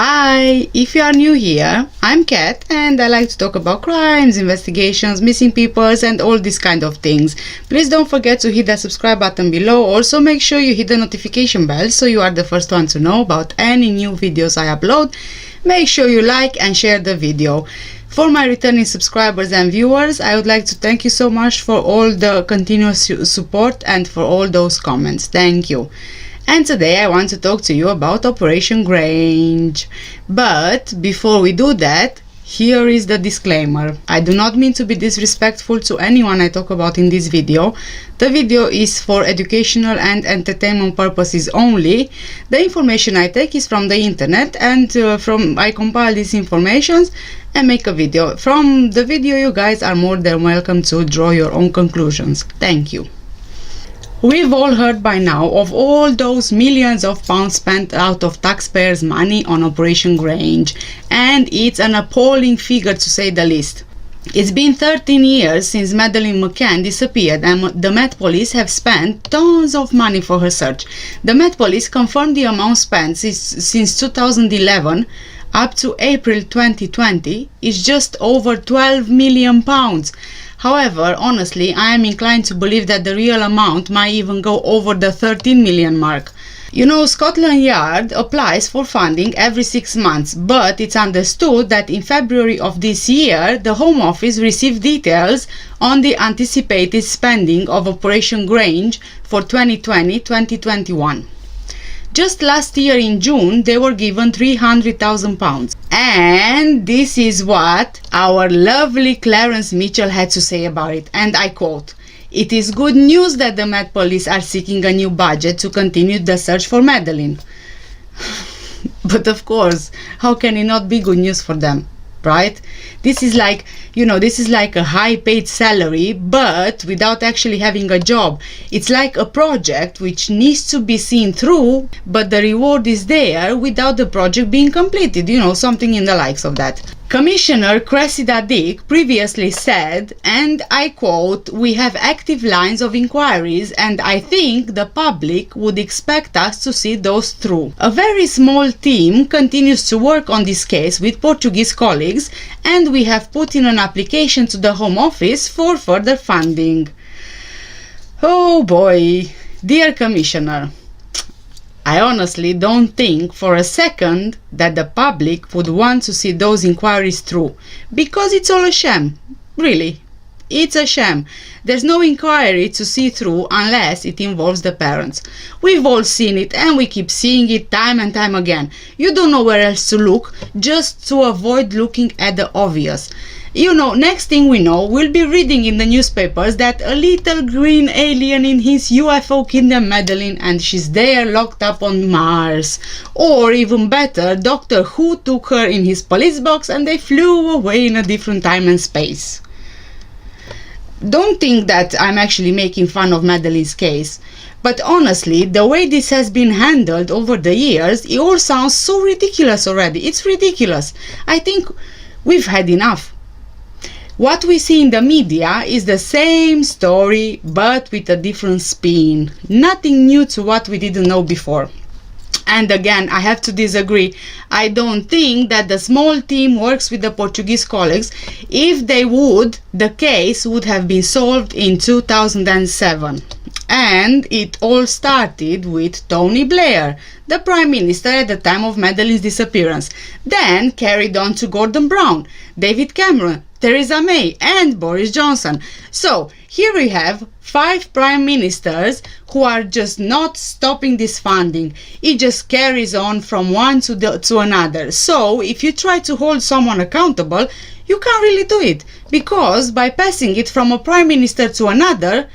Hi! If you are new here, I'm Kat and I like to talk about crimes, investigations, missing peoples and all these kind of things. Please don't forget to hit the subscribe button below. Also make sure you hit the notification bell so you are the first one to know about any new videos I upload. Make sure you like and share the video. For my returning subscribers and viewers, I would like to thank you so much for all the continuous support and for all those comments. Thank you. And today I want to talk to you about Operation Grange. But before we do that, here is the disclaimer. I do not mean to be disrespectful to anyone I talk about in this video. The video is for educational and entertainment purposes only. The information I take is from the internet and I compile these informations and make a video. From the video you guys are more than welcome to draw your own conclusions. Thank you. We've all heard by now of all those millions of pounds spent out of taxpayers' money on Operation Grange, and it's an appalling figure to say the least. It's been 13 years since Madeleine Mccann disappeared and the Met Police have spent tons of money for her search. The Met Police confirmed the amount spent since 2011 up to April 2020 is just over £12 million. However, honestly, I am inclined to believe that the real amount might even go over the 13 million mark. You know, Scotland Yard applies for funding every 6 months, but it's understood that in February of this year, the Home Office received details on the anticipated spending of Operation Grange for 2020-2021. Just last year in June, they were given £300,000. And this is what our lovely Clarence Mitchell had to say about it, and I quote, "It is good news that the Met Police are seeking a new budget to continue the search for Madeleine." But of course, how can it not be good news for them? Right? This is like, this is like a high-paid salary, but without actually having a job. It's like a project which needs to be seen through, but the reward is there without the project being completed. Something in the likes of that. Commissioner Cressida Dick previously said, and I quote, "We have active lines of inquiries and I think the public would expect us to see those through." A very small team continues to work on this case with Portuguese colleagues and we have put in an application to the Home Office for further funding. Oh boy, dear Commissioner. I honestly don't think for a second that the public would want to see those inquiries through, because it's all a sham. Really, it's a sham. There's no inquiry to see through unless it involves the parents. We've all seen it and we keep seeing it time and time again. You don't know where else to look, just to avoid looking at the obvious. Next thing we know, we'll be reading in the newspapers that a little green alien in his UFO kingdom Madeleine and she's there locked up on Mars. Or even better, Doctor Who took her in his police box and they flew away in a different time and space. Don't think that I'm actually making fun of Madeleine's case, but honestly, the way this has been handled over the years, it all sounds so ridiculous already. It's ridiculous. I think we've had enough. What we see in the media is the same story, but with a different spin. Nothing new to what we didn't know before. And again, I have to disagree. I don't think that the small team works with the Portuguese colleagues. If they would, the case would have been solved in 2007. And it all started with Tony Blair, the Prime Minister at the time of Madeleine's disappearance. Then carried on to Gordon Brown, David Cameron, Theresa May and Boris Johnson. So here we have 5 prime ministers who are just not stopping this funding. It just carries on from one to another. So if you try to hold someone accountable, you can't really do it, because by passing it from a prime minister to another,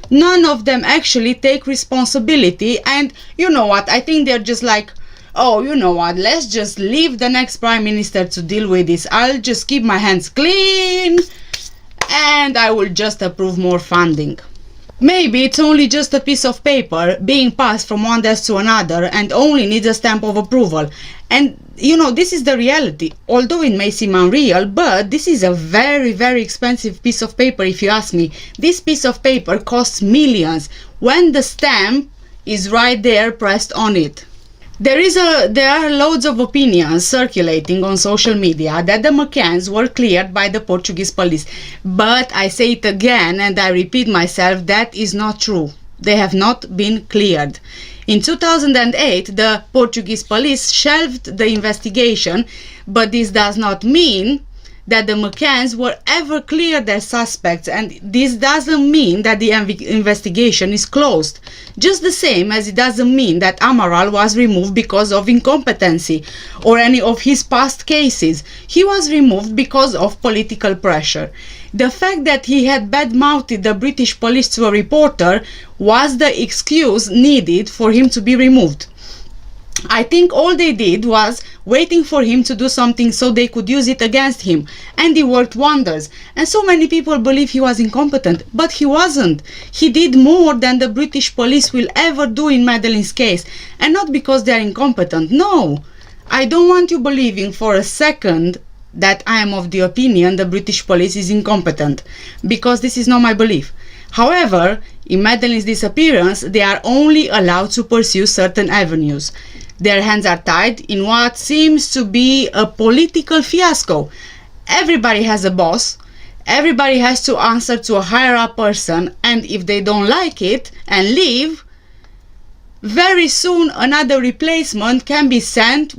none of them actually take responsibility. And you know what, I think they're just like, oh, you know what, let's just leave the next prime minister to deal with this. I'll just keep my hands clean and I will just approve more funding. Maybe it's only just a piece of paper being passed from one desk to another and only needs a stamp of approval. And this is the reality. Although it may seem unreal, but this is a very, very expensive piece of paper if you ask me. This piece of paper costs millions when the stamp is right there pressed on it. There are loads of opinions circulating on social media that the McCanns were cleared by the Portuguese police. But I say it again and I repeat myself, that is not true. They have not been cleared. In 2008, the Portuguese police shelved the investigation, but this does not mean that the McCanns were ever cleared as suspects, and this doesn't mean that the investigation is closed. Just the same as it doesn't mean that Amaral was removed because of incompetency or any of his past cases. He was removed because of political pressure. The fact that he had badmouthed the British police to a reporter was the excuse needed for him to be removed. I think all they did was waiting for him to do something so they could use it against him, and it worked wonders. And so many people believe he was incompetent, but he wasn't. He did more than the British police will ever do in Madeleine's case, and not because they are incompetent. No, I don't want you believing for a second that I am of the opinion the British police is incompetent, because this is not my belief. However, in Madeleine's disappearance, they are only allowed to pursue certain avenues. Their hands are tied in what seems to be a political fiasco. Everybody has a boss, everybody has to answer to a higher up person, and if they don't like it and leave, very soon another replacement can be sent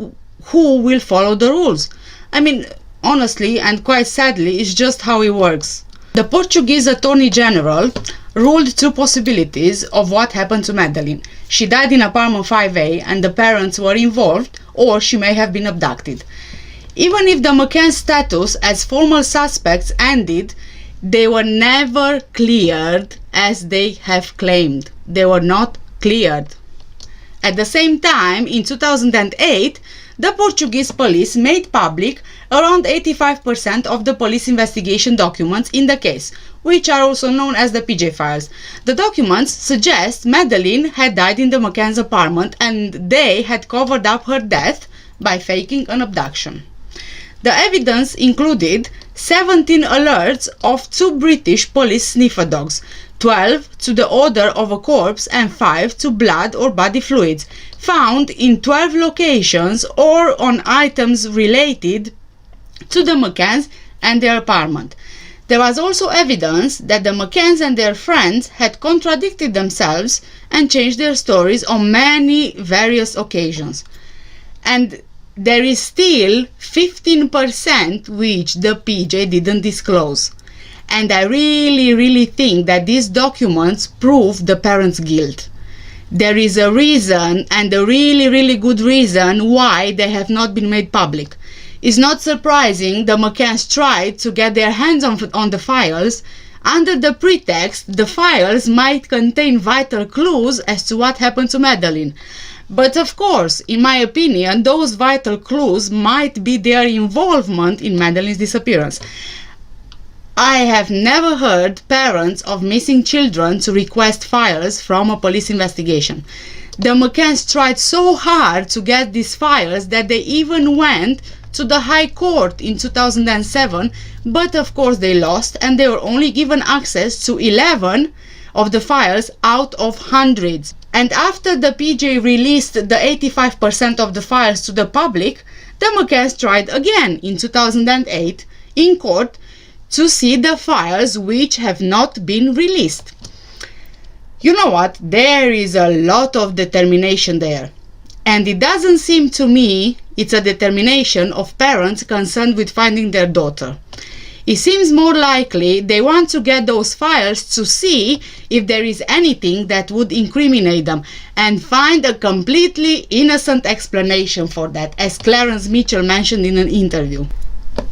who will follow the rules. I mean, honestly and quite sadly, it's just how it works. The Portuguese Attorney General ruled two possibilities of what happened to Madeleine. She died in apartment 5A and the parents were involved, or she may have been abducted. Even if the McCann status as formal suspects ended, they were never cleared as they have claimed. They were not cleared. At the same time, in 2008, the Portuguese police made public around 85% of the police investigation documents in the case, which are also known as the PJ files. The documents suggest Madeleine had died in the McCann's apartment and they had covered up her death by faking an abduction. The evidence included 17 alerts of 2 British police sniffer dogs, 12 to the odor of a corpse and 5 to blood or body fluids, found in 12 locations or on items related to the McCanns and their apartment. There was also evidence that the McCanns and their friends had contradicted themselves and changed their stories on many various occasions. And there is still 15% which the PJ didn't disclose. And I really think that these documents prove the parents' guilt. There is a reason, and a really good reason, why they have not been made public. It's not surprising the McCanns tried to get their hands on the files under the pretext the files might contain vital clues as to what happened to Madeleine. But of course, in my opinion, those vital clues might be their involvement in Madeleine's disappearance. I have never heard parents of missing children to request files from a police investigation. The McCanns tried so hard to get these files that they even went to the High Court in 2007, but of course they lost and they were only given access to 11 of the files out of hundreds. And after the PJ released the 85% of the files to the public, the McCanns tried again in 2008 in court to see the files which have not been released. You know what? There is a lot of determination there. And it doesn't seem to me it's a determination of parents concerned with finding their daughter. It seems more likely they want to get those files to see if there is anything that would incriminate them and find a completely innocent explanation for that, as Clarence Mitchell mentioned in an interview.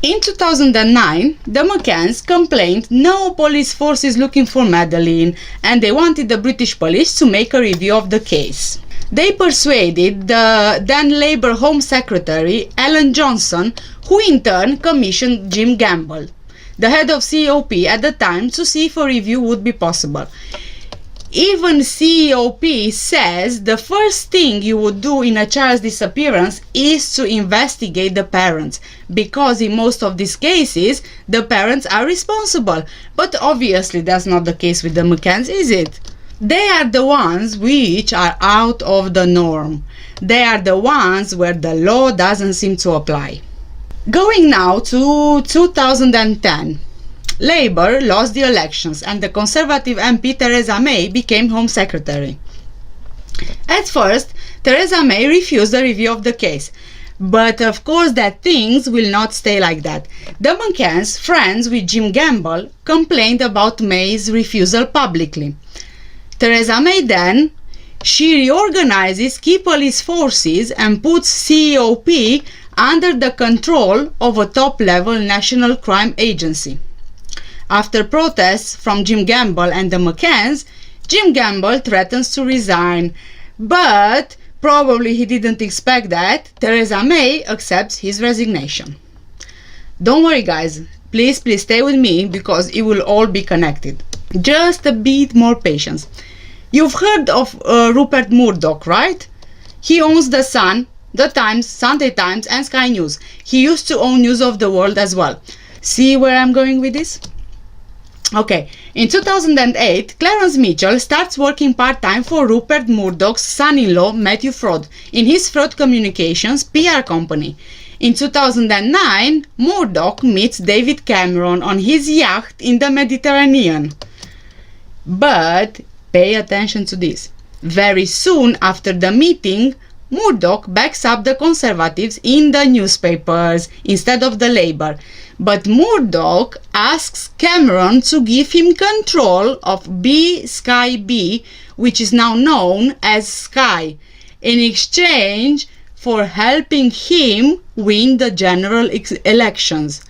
In 2009, the McCanns complained no police force is looking for Madeleine and they wanted the British police to make a review of the case. They persuaded the then Labour Home Secretary Ellen Johnson, who in turn commissioned Jim Gamble, the head of COP at the time, to see if a review would be possible. Even COP says the first thing you would do in a child's disappearance is to investigate the parents, because in most of these cases the parents are responsible. But obviously that's not the case with the McCanns, is it? They are the ones which are out of the norm. They are the ones where the law doesn't seem to apply. Going now to 2010. Labour lost the elections and the Conservative MP Theresa May became Home Secretary. At first, Theresa May refused a review of the case. But of course that things will not stay like that. The McCanns, friends with Jim Gamble, complained about May's refusal publicly. Theresa May then, she reorganizes key police forces and puts CEOP under the control of a top-level national crime agency. After protests from Jim Gamble and the McCanns, Jim Gamble threatens to resign, but probably he didn't expect that Theresa May accepts his resignation. Don't worry guys, please stay with me because it will all be connected. Just a bit more patience. You've heard of Rupert Murdoch, right? He owns The Sun, The Times, Sunday Times and Sky News. He used to own News of the World as well. See where I'm going with this? Okay, in 2008, Clarence Mitchell starts working part-time for Rupert Murdoch's son-in-law Matthew Fraud in his Fraud Communications PR company. In 2009, Murdoch meets David Cameron on his yacht in the Mediterranean. But pay attention to this. Very soon after the meeting, Murdoch backs up the Conservatives in the newspapers instead of the Labour. But Murdoch asks Cameron to give him control of Sky B, which is now known as Sky, in exchange for helping him win the general elections.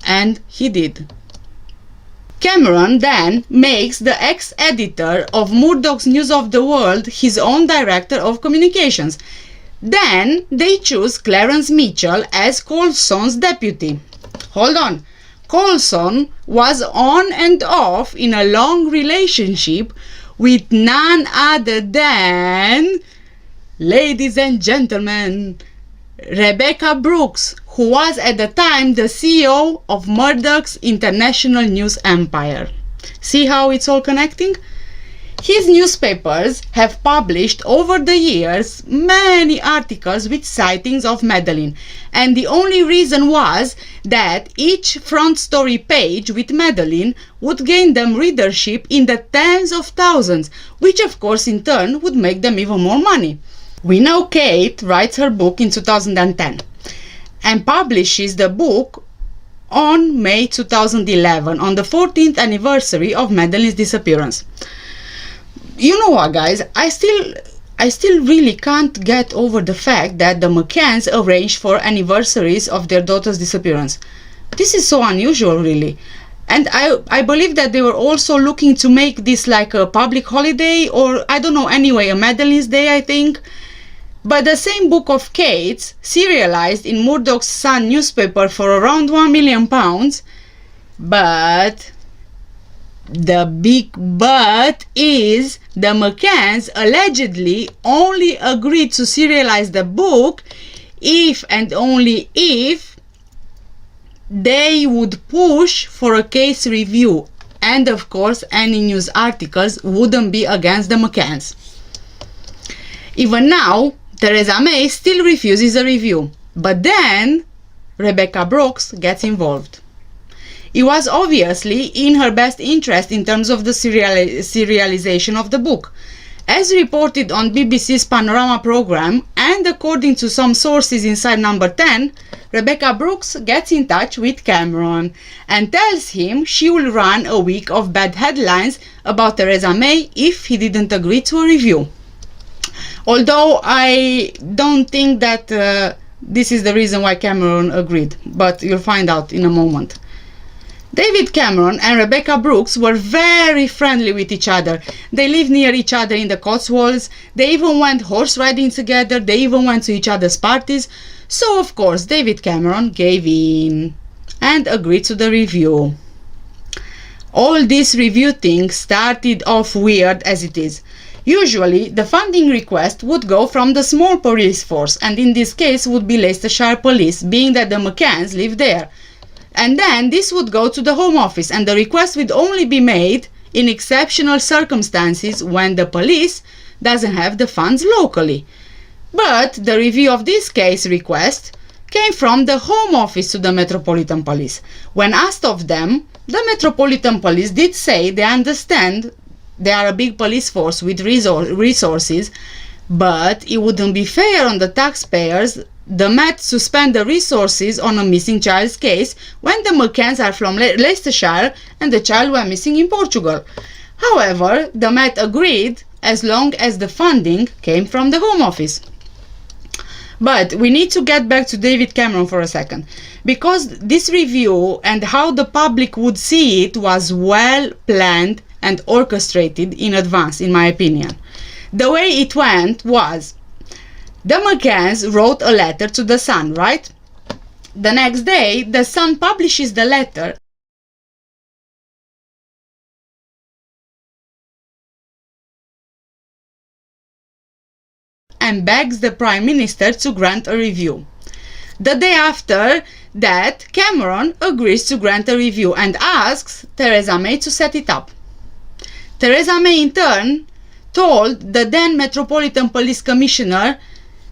And he did. Cameron then makes the ex-editor of Murdoch's News of the World his own director of communications. Then they choose Clarence Mitchell as Colson's deputy. Hold on. Colson was on and off in a long relationship with none other than, ladies and gentlemen, Rebecca Brooks, who was at the time the CEO of Murdoch's international news empire. See how it's all connecting? His newspapers have published over the years many articles with sightings of Madeleine, and the only reason was that each front story page with Madeleine would gain them readership in the tens of thousands, which of course in turn would make them even more money. We know Kate writes her book in 2010 and publishes the book on May 2011, on the 14th anniversary of Madeleine's disappearance. You know what, guys, I still really can't get over the fact that the McCanns arranged for anniversaries of their daughter's disappearance. This is so unusual, really. And I believe that they were also looking to make this like a public holiday, or I don't know, anyway, a Madeleine's Day, I think. But the same book of Kate's, serialized in Murdoch's Sun newspaper for around £1 million, but the big but is the McCanns allegedly only agreed to serialize the book if and only if they would push for a case review, and of course any news articles wouldn't be against the McCanns. Even now, Theresa May still refuses a review, but then Rebecca Brooks gets involved. It was obviously in her best interest in terms of the serialization of the book. As reported on BBC's Panorama program, and according to some sources inside Number 10, Rebecca Brooks gets in touch with Cameron and tells him she will run a week of bad headlines about Theresa May if he didn't agree to a review. Although I don't think that this is the reason why Cameron agreed, but you'll find out in a moment. David Cameron and Rebecca Brooks were very friendly with each other. They lived near each other in the Cotswolds. They even went horse riding together. They even went to each other's parties. So of course David Cameron gave in and agreed to the review. All this review thing started off weird as it is. Usually the funding request would go from the small police force, and in this case would be Leicestershire Police, being that the McCanns live there. And then this would go to the Home Office, and the request would only be made in exceptional circumstances when the police doesn't have the funds locally. But the review of this case request came from the Home Office to the Metropolitan Police. When asked of them, the Metropolitan Police did say they understand they are a big police force with resources, but it wouldn't be fair on the taxpayers the Met to spend the resources on a missing child's case when the McCanns are from Leicestershire and the child were missing in Portugal. However, the Met agreed as long as the funding came from the Home Office. But we need to get back to David Cameron for a second, because this review and how the public would see it was well planned and orchestrated in advance, in my opinion. The way it went was, the McCanns wrote a letter to the Sun, right? The next day, the Sun publishes the letter and begs the Prime Minister to grant a review. The day after that, Cameron agrees to grant a review and asks Theresa May to set it up. Theresa May, in turn, told the then Metropolitan Police Commissioner,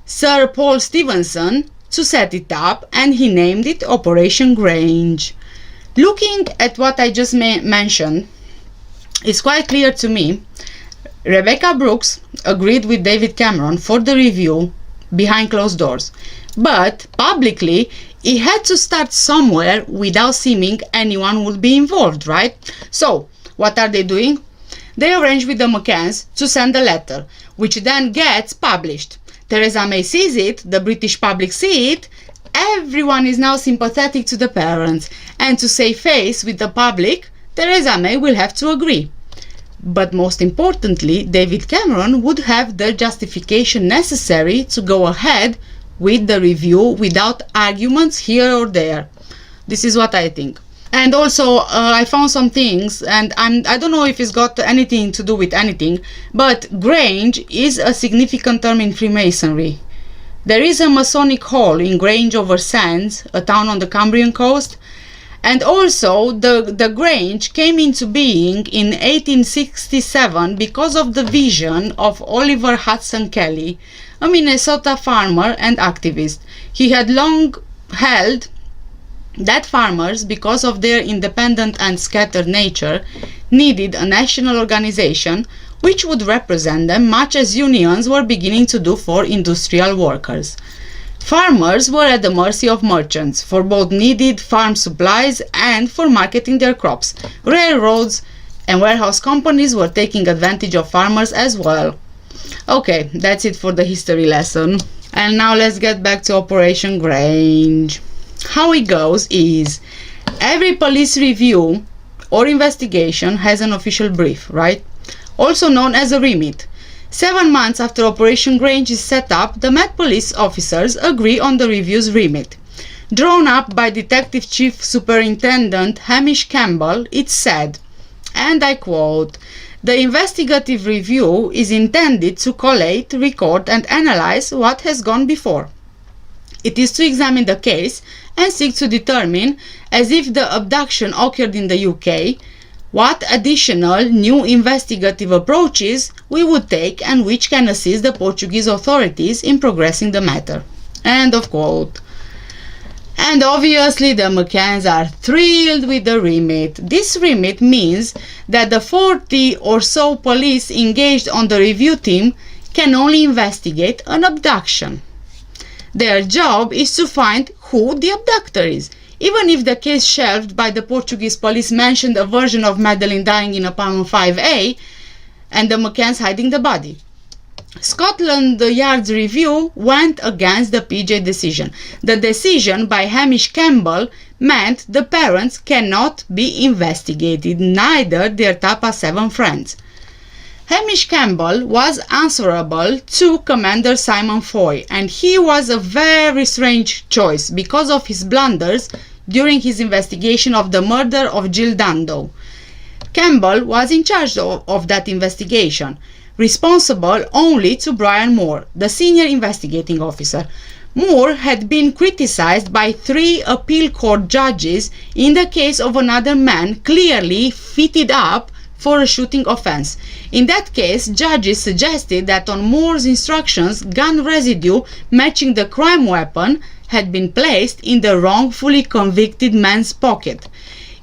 Sir Paul Stevenson, to set it up, and he named it Operation Grange. Looking at what I just mentioned, it's quite clear to me Rebecca Brooks agreed with David Cameron for the review behind closed doors, but publicly it had to start somewhere without seeming anyone would be involved, right? So, what are they doing? They arrange with the McCanns to send a letter, which then gets published. Theresa May sees it, the British public see it, everyone is now sympathetic to the parents, and to save face with the public, Theresa May will have to agree. But most importantly, David Cameron would have the justification necessary to go ahead with the review without arguments here or there. This is what I think. And also, I found some things, and I don't know if it's got anything to do with anything, but Grange is a significant term in Freemasonry. There is a Masonic hall in Grange over Sands, a town on the Cambrian coast, and also the Grange came into being in 1867 because of the vision of Oliver Hudson Kelley, a Minnesota farmer and activist. He had long held that farmers, because of their independent and scattered nature, needed a national organization which would represent them, much as unions were beginning to do for industrial workers. Farmers were at the mercy of merchants for both needed farm supplies and for marketing their crops. Railroads and warehouse companies were taking advantage of farmers as well. Okay, that's it for the history lesson. And now let's get back to Operation Grange. How it goes is, every police review or investigation has an official brief, right? Also known as a remit. 7 months after Operation Grange is set up, the Met police officers agree on the review's remit. Drawn up by Detective Chief Superintendent Hamish Campbell, it said, and I quote, "The investigative review is intended to collate, record and analyze what has gone before. It is to examine the case and seek to determine, as if the abduction occurred in the UK, what additional new investigative approaches we would take and which can assist the Portuguese authorities in progressing the matter." End of quote. And obviously the McCanns are thrilled with the remit. This remit means that the 40 or so police engaged on the review team can only investigate an abduction. Their job is to find who the abductor is, even if the case shelved by the Portuguese police mentioned a version of Madeleine dying in apartment 5A and the McCanns hiding the body. Scotland Yard's review went against the PJ decision. The decision by Hamish Campbell meant the parents cannot be investigated, neither their Tapa 7 friends. Hamish Campbell was answerable to Commander Simon Foy, and he was a very strange choice because of his blunders during his investigation of the murder of Jill Dando. Campbell was in charge of that investigation, responsible only to Brian Moore, the senior investigating officer. Moore had been criticized by 3 appeal court judges in the case of another man clearly fitted up for a shooting offense. In that case, judges suggested that on Moore's instructions, gun residue matching the crime weapon had been placed in the wrongfully convicted man's pocket.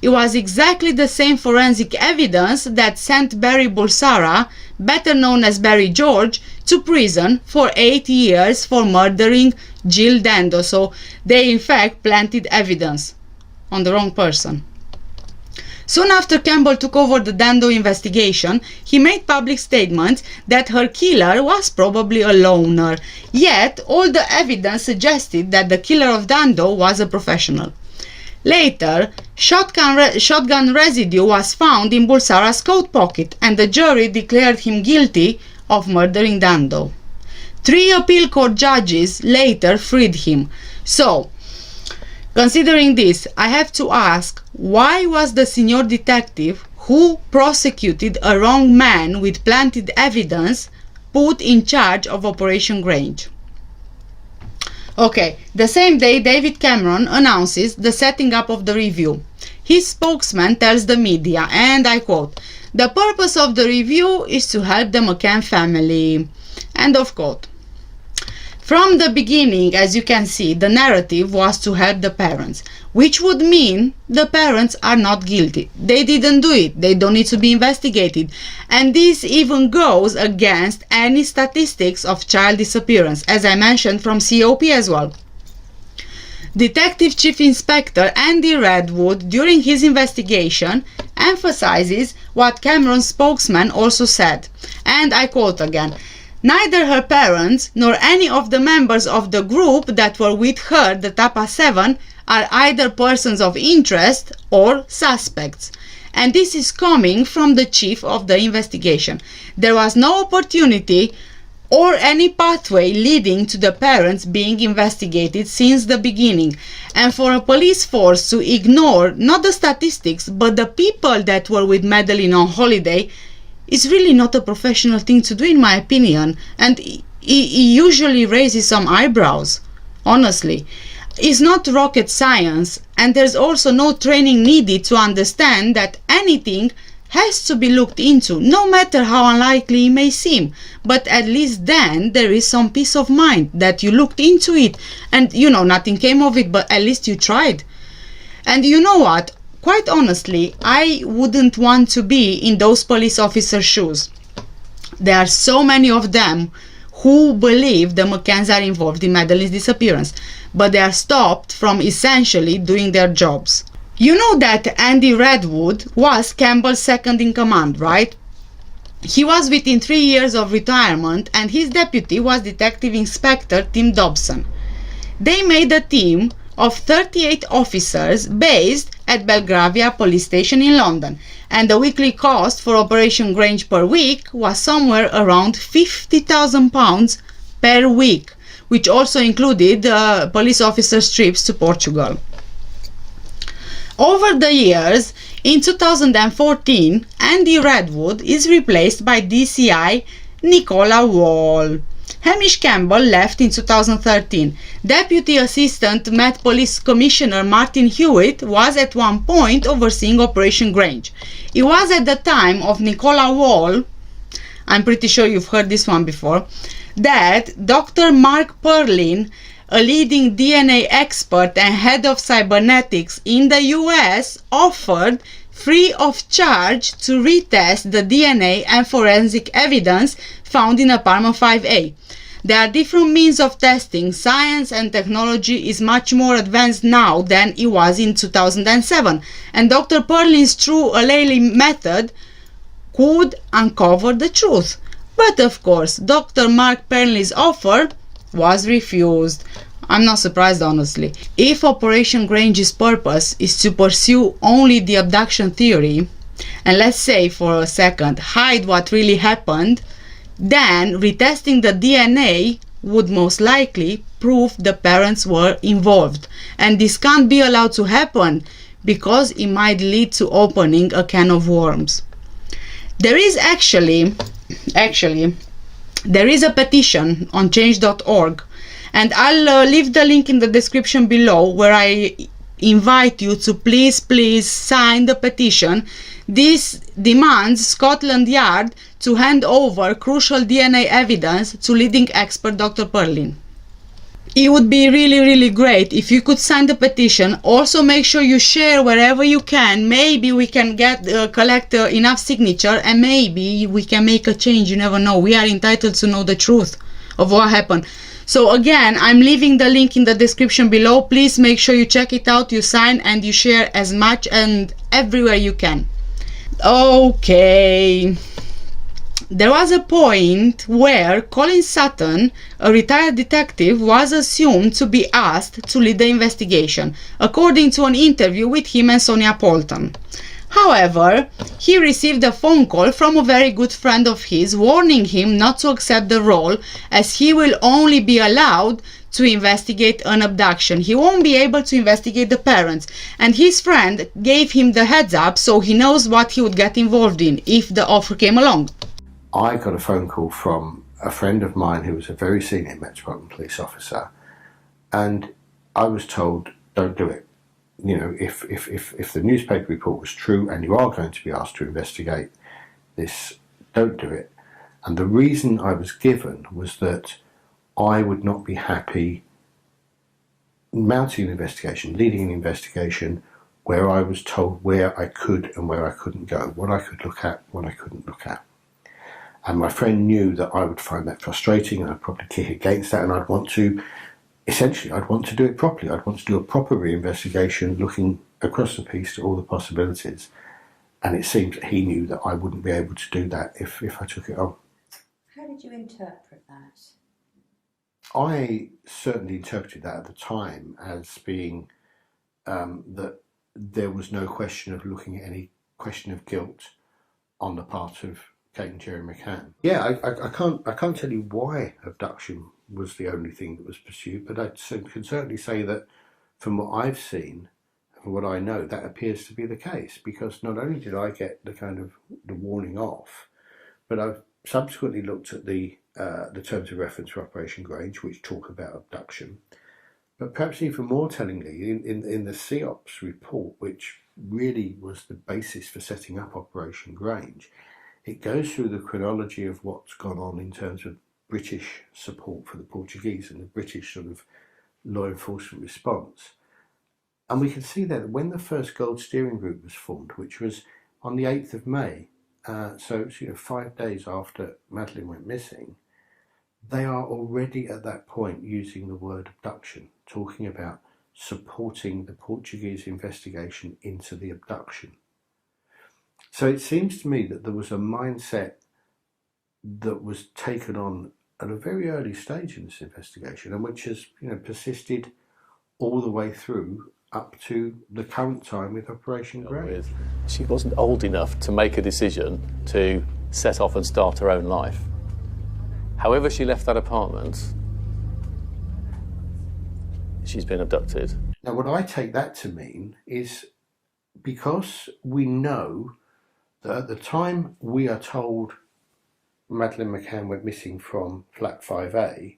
It was exactly the same forensic evidence that sent Barry Bulsara, better known as Barry George, to prison for 8 years for murdering Jill Dando. So they in fact planted evidence on the wrong person. Soon after Campbell took over the Dando investigation, he made public statements that her killer was probably a loner. Yet, all the evidence suggested that the killer of Dando was a professional. Later, shotgun residue was found in Bulsara's coat pocket, and the jury declared him guilty of murdering Dando. 3 appeal court judges later freed him. So, considering this, I have to ask, why was the senior detective who prosecuted a wrong man with planted evidence put in charge of Operation Grange? Okay, the same day David Cameron announces the setting up of the review. His spokesman tells the media, and I quote, "The purpose of the review is to help the McCann family." End of quote. From the beginning, as you can see, the narrative was to help the parents, which would mean the parents are not guilty. They didn't do it. They don't need to be investigated. And this even goes against any statistics of child disappearance, as I mentioned from COP as well. Detective Chief Inspector Andy Redwood, during his investigation, emphasizes what Cameron's spokesman also said, and I quote again, "Neither her parents nor any of the members of the group that were with her, the Tapa 7, are either persons of interest or suspects." And this is coming from the chief of the investigation. There was no opportunity or any pathway leading to the parents being investigated since the beginning. And for a police force to ignore not the statistics but the people that were with Madeleine on holiday is really not a professional thing to do, in my opinion, and it usually raises some eyebrows, honestly. It's not rocket science, and there's also no training needed to understand that anything has to be looked into, no matter how unlikely it may seem. But at least then there is some peace of mind that you looked into it and, nothing came of it, but at least you tried. And you know what? Quite honestly, I wouldn't want to be in those police officers' shoes. There are so many of them who believe the McCanns are involved in Madeleine's disappearance, but they are stopped from essentially doing their jobs. You know that Andy Redwood was Campbell's second in command, right? He was within 3 years of retirement, and his deputy was Detective Inspector Tim Dobson. They made a team of 38 officers based at Belgravia Police Station in London, and the weekly cost for Operation Grange per week was somewhere around £50,000 per week, which also included police officers' trips to Portugal. Over the years, in 2014, Andy Redwood is replaced by DCI Nicola Wall. Hamish Campbell left in 2013. Deputy Assistant Met Police Commissioner Martin Hewitt was at one point overseeing Operation Grange. It was at the time of Nicola Wall, I'm pretty sure you've heard this one before, that Dr. Mark Perlin, a leading DNA expert and head of cybernetics in the US, offered free of charge to retest the DNA and forensic evidence found in apartment 5A. There are different means of testing. Science and technology is much more advanced now than it was in 2007, and Dr. Perlin's true O'Leary method could uncover the truth. But of course, Dr. Mark Perlin's offer was refused. I'm not surprised, honestly. If Operation Grange's purpose is to pursue only the abduction theory, and let's say for a second hide what really happened, then retesting the DNA would most likely prove the parents were involved. And this can't be allowed to happen because it might lead to opening a can of worms. There is actually, there is a petition on change.org, and I'll leave the link in the description below, where I invite you to please sign the petition This demands Scotland Yard to hand over crucial DNA evidence to leading expert Dr. Perlin. It would be really great if you could sign the petition. Also make sure you share wherever you can. Maybe we can collect enough signature, and maybe we can make a change. You never know. We are entitled to know the truth of what happened. So again, I'm leaving the link in the description below. Please make sure you check it out, you sign, and you share as much and everywhere you can. Okay. There was a point where Colin Sutton, a retired detective, was assumed to be asked to lead the investigation, according to an interview with him and Sonia Polton. However, he received a phone call from a very good friend of his warning him not to accept the role, as he will only be allowed to investigate an abduction. He won't be able to investigate the parents, and his friend gave him the heads up so he knows what he would get involved in if the offer came along. I got a phone call from a friend of mine who was a very senior Metropolitan Police officer, and I was told, don't do it. You know, if the newspaper report was true and you are going to be asked to investigate this, don't do it. And the reason I was given was that I would not be happy mounting an investigation, leading an investigation where I was told where I could and where I couldn't go, what I could look at, what I couldn't look at. And my friend knew that I would find that frustrating, and I'd probably kick against that, and I'd want to do it properly. I'd want to do a proper reinvestigation, looking across the piece to all the possibilities. And it seems that he knew that I wouldn't be able to do that if I took it on. How did you interpret that? I certainly interpreted that at the time as being that there was no question of looking at any question of guilt on the part of Kate and Jerry McCann. Yeah, I can't tell you why abduction was the only thing that was pursued, but I can certainly say that from what I've seen, from what I know, that appears to be the case, because not only did I get the warning off, but I've subsequently looked at the terms of reference for Operation Grange, which talk about abduction. But perhaps even more tellingly, in the CEOPS report, which really was the basis for setting up Operation Grange, it goes through the chronology of what's gone on in terms of British support for the Portuguese and the British sort of law enforcement response. And we can see that when the first Gold Steering Group was formed, which was on the 8th of May, so it's 5 days after Madeleine went missing, they are already at that point using the word abduction, talking about supporting the Portuguese investigation into the abduction. So it seems to me that there was a mindset that was taken on at a very early stage in this investigation, and which has persisted all the way through up to the current time with Operation Grange. She wasn't old enough to make a decision to set off and start her own life. However she left that apartment, she's been abducted. Now what I take that to mean is, because we know that at the time we are told Madeleine Mccann went missing from flat 5A,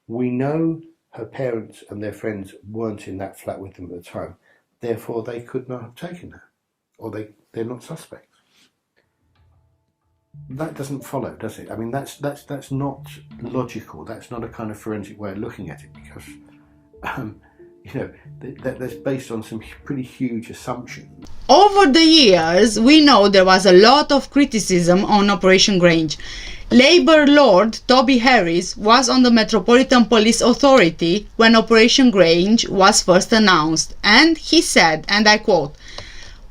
we know her parents and their friends weren't in that flat with them at the time, therefore they could not have taken her, or they're not suspects. That doesn't follow, does it? I mean, that's not logical. That's not a kind of forensic way of looking at it, because that's based on some pretty huge assumptions. Over the years, we know there was a lot of criticism on Operation Grange. Labour Lord Toby Harris was on the Metropolitan Police Authority when Operation Grange was first announced, and he said, and I quote,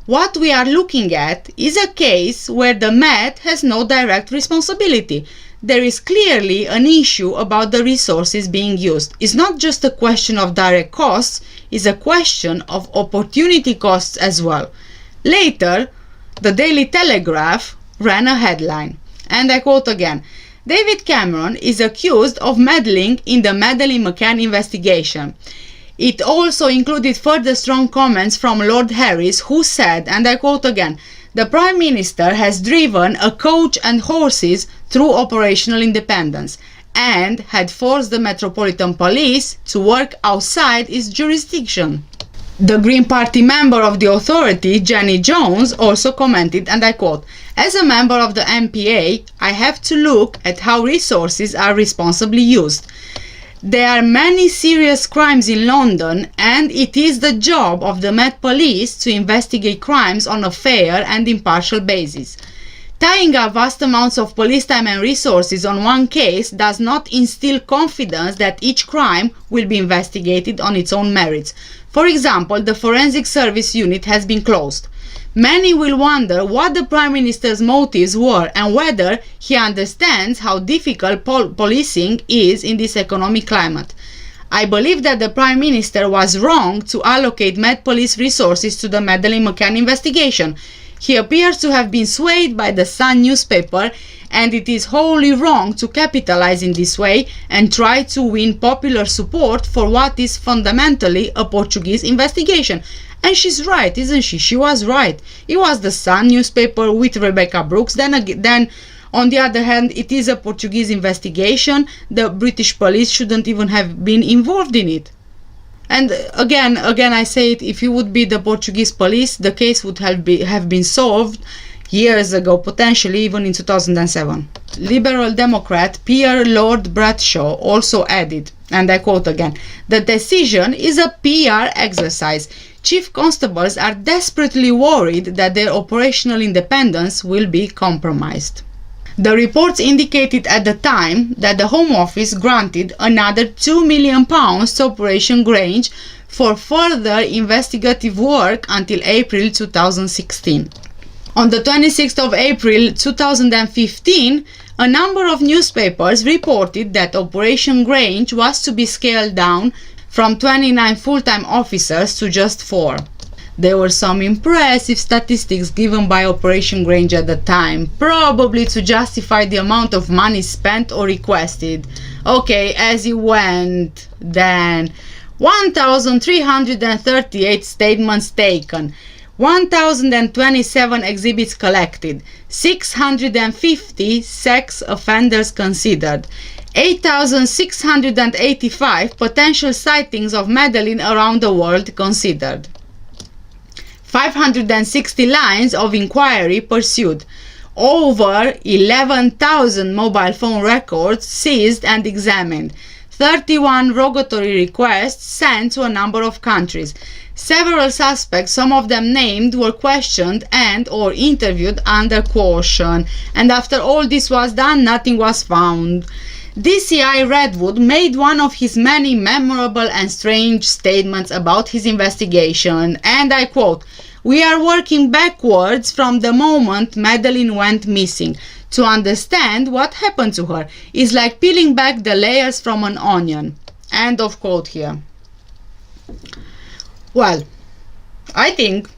"What we are looking at is a case where the Met has no direct responsibility. There is clearly an issue about the resources being used. It's not just a question of direct costs, it's a question of opportunity costs as well." Later, the Daily Telegraph ran a headline, and I quote again, "David Cameron is accused of meddling in the Madeleine Mccann investigation." It also included further strong comments from Lord Harris, who said, and I quote again, "The Prime Minister has driven a coach and horses through operational independence and had forced the Metropolitan Police to work outside its jurisdiction." The Green Party member of the authority, Jenny Jones, also commented, and I quote, "As a member of the MPA, I have to look at how resources are responsibly used. There are many serious crimes in London, and it is the job of the Met Police to investigate crimes on a fair and impartial basis. Tying up vast amounts of police time and resources on one case does not instill confidence that each crime will be investigated on its own merits. For example, the Forensic Service Unit has been closed. Many will wonder what the Prime Minister's motives were and whether he understands how difficult policing is in this economic climate. I believe that the Prime Minister was wrong to allocate Met Police resources to the Madeleine Mccann investigation. He appears to have been swayed by the Sun newspaper, and it is wholly wrong to capitalize in this way and try to win popular support for what is fundamentally a Portuguese investigation." And she's right, isn't she? She was right. It was the Sun newspaper with Rebecca Brooks. Then on the other hand, it is a Portuguese investigation. The British police shouldn't even have been involved in it. And again, I say it, if it would be the Portuguese police, the case would have been solved years ago, potentially even in 2007. Liberal Democrat Pierre Lord Bradshaw also added, and I quote again, "The decision is a PR exercise. Chief constables are desperately worried that their operational independence will be compromised." The reports indicated at the time that the Home Office granted another £2 million to Operation Grange for further investigative work until April 2016. On the 26th of April 2015, a number of newspapers reported that Operation Grange was to be scaled down from 29 full-time officers to just 4. There were some impressive statistics given by Operation Grange at the time, probably to justify the amount of money spent or requested. Okay, as it went, then 1,338 statements taken, 1,027 exhibits collected, 650 sex offenders considered, 8,685 potential sightings of Madeleine around the world considered, 560 lines of inquiry pursued, over 11,000 mobile phone records seized and examined, 31 rogatory requests sent to a number of countries. Several suspects, some of them named, were questioned and or interviewed under coercion. And after all this was done, nothing was found. DCI Redwood made one of his many memorable and strange statements about his investigation, and I quote, "We are working backwards from the moment Madeleine went missing. To understand what happened to her is like peeling back the layers from an onion." End of quote here. Well, I think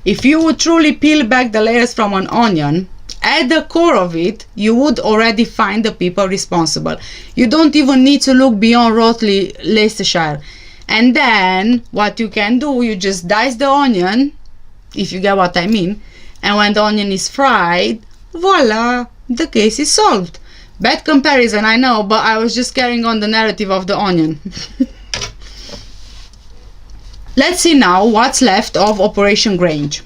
if you would truly peel back the layers from an onion, at the core of it, you would already find the people responsible. You don't even need to look beyond Rotley, Leicestershire. And then, what you can do, you just dice the onion, if you get what I mean, and when the onion is fried, voila, the case is solved. Bad comparison, I know, but I was just carrying on the narrative of the onion. Let's see now what's left of Operation Grange.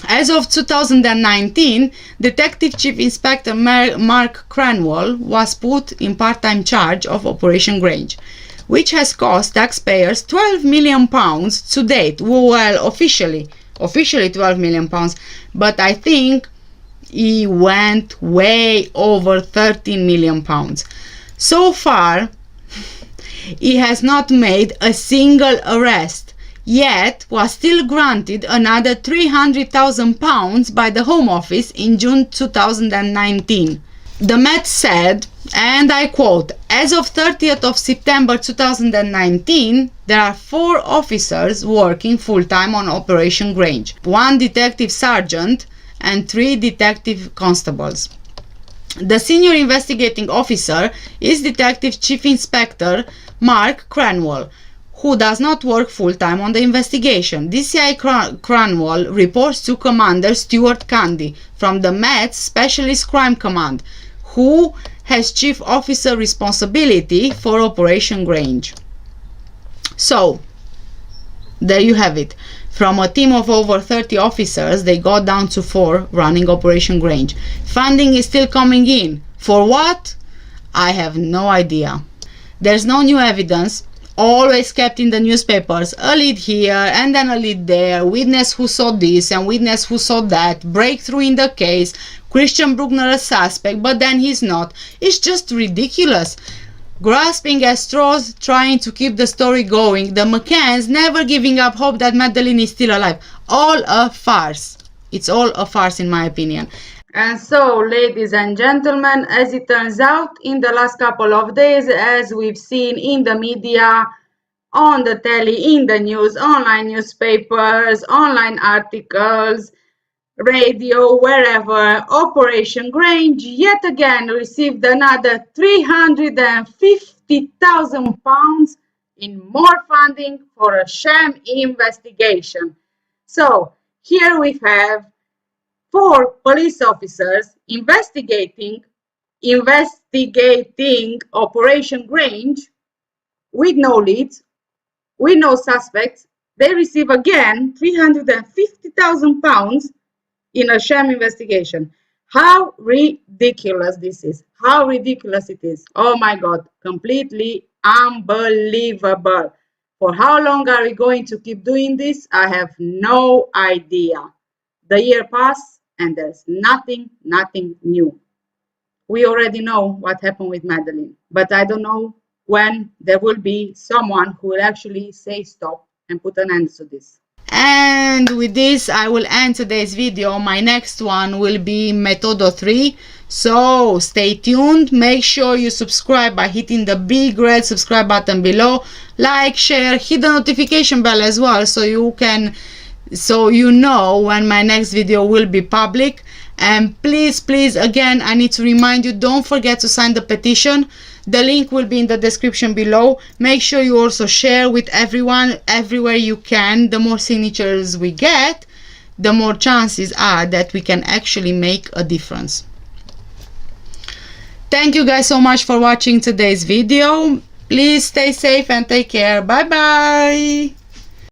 As of 2019, Detective Chief Inspector Mark Cranwell was put in part-time charge of Operation Grange, which has cost taxpayers £12 million to date. Well, officially £12 million, but I think he went way over £13 million. So far, he has not made a single arrest, yet was still granted another £300,000 by the Home Office in June 2019. The Met said, and I quote, "As of 30th of September 2019, there are 4 officers working full-time on Operation Grange, 1 detective sergeant and 3 detective constables. The senior investigating officer is Detective Chief Inspector Mark Cranwell, who does not work full-time on the investigation. DCI Cranwell reports to Commander Stuart Candy from the Met's Specialist Crime Command, who has chief officer responsibility for Operation Grange." So, There you have it. From a team of over 30 officers, they got down to 4 running Operation Grange. Funding is still coming in. For what? I have no idea. There's no new evidence, always kept in the newspapers, a lead here and then a lead there, witness who saw this and witness who saw that, breakthrough in the case, Christian Bruckner a suspect, but then he's not. It's just ridiculous. Grasping at straws, trying to keep the story going, the McCanns never giving up hope that Madeleine is still alive. All a farce. It's all a farce in my opinion. And so, ladies and gentlemen, as it turns out, in the last couple of days, as we've seen in the media, on the telly, in the news, online newspapers, online articles, radio, wherever, Operation Grange yet again received another £350,000 in more funding for a sham investigation. So, here we have 4 police officers investigating Operation Grange with no leads, with no suspects. They receive again £350,000 in a sham investigation. How ridiculous this is. How ridiculous it is. Oh my God, completely unbelievable. For how long are we going to keep doing this? I have no idea. The year passed and there's nothing new. We already know what happened with Madeleine, but I don't know when there will be someone who will actually say stop and put an end to this. And with this, I will end today's video. My next one will be Metodo 3. So stay tuned. Make sure you subscribe by hitting the big red subscribe button below. Like, share, hit the notification bell as well so you know when my next video will be public. And please, again, I need to remind you, don't forget to sign the petition. The link will be in the description below. Make sure you also share with everyone, everywhere you can. The more signatures we get, the more chances are that we can actually make a difference. Thank you guys so much for watching today's video. Please stay safe and take care. Bye bye.